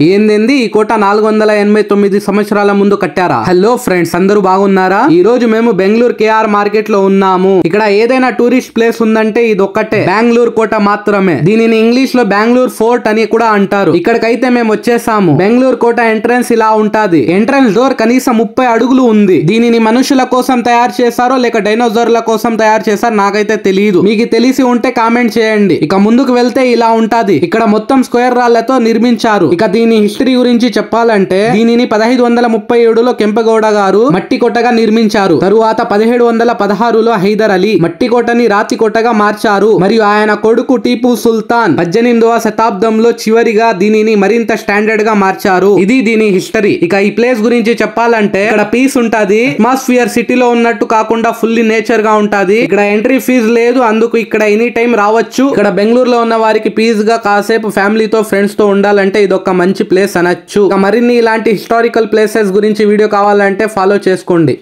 ఏంది ఈ కోట 489 సంవత్సరాల ముందు కట్టారా? హలో ఫ్రెండ్స్, అందరూ బాగున్నారా? ఈ రోజు మేము బెంగళూరు కేఆర్ మార్కెట్ లో ఉన్నాము. ఇక్కడ ఏదైనా టూరిస్ట్ ప్లేస్ ఉందంటే ఇది ఒక్కటే, బెంగళూరు కోట మాత్రమే. దీనిని ఇంగ్లీష్ లో బెంగళూరు ఫోర్ట్ అని కూడా అంటారు. ఇక్కడికైతే మేము వచ్చేసాము. బెంగళూరు కోట ఎంట్రన్స్ ఇలా ఉంటాది. ఎంట్రన్స్ డోర్ కనీసం 30 అడుగులు ఉంది. దీనిని మనుషుల కోసం తయారు చేశారో లేక డైనోసార్ల కోసం తయారు చేశారో నాకైతే తెలియదు. మీకు తెలిసి ఉంటే కామెంట్ చేయండి. ఇక ముందుకు వెళ్తే ఇలా ఉంటది. ఇక్కడ మొత్తం స్క్వేర్ రాళ్లతో నిర్మించారు. ఇక దీని హిస్టరీ గురించి చెప్పాలంటే దీనిని 1537లో కెంపగౌడ గారు మట్టి కోటగా నిర్మించారు. తరువాత 1716లో హైదర్ అలీ మట్టి కోటని రాతి కోటగా మార్చారు. మరియు ఆయన కొడుకు టీపు సుల్తాన్ 18వ శతాబ్దంలో చివరిగా దీనిని మరింత స్టాండర్డ్ గా మార్చారు. ఇది దీని హిస్టరీ. ఇక ఈ ప్లేస్ గురించి చెప్పాలంటే ఇక్కడ పీస్ ఉంటది. అట్మాస్ఫియర్ సిటీలో ఉన్నట్టు కాకుండా ఫుల్లీ నేచర్ గా ఉంటది. ఇక్కడ ఎంట్రీ ఫీజు లేదు, అందుకు ఇక్కడ ఎనీ టైం రావచ్చు. ఇక్కడ బెంగళూరులో ఉన్న వారికి పీస్ గా కాసేపు ఫ్యామిలీతో ఫ్రెండ్స్ తో ఉండాలంటే ఇది ఒక మంచి ప్లేస్ అనొచ్చు. మరిన్ని ఇలాంటి హిస్టారికల్ ప్లేసెస్ గురించి వీడియో కావాలంటే ఫాలో చేసుకోండి.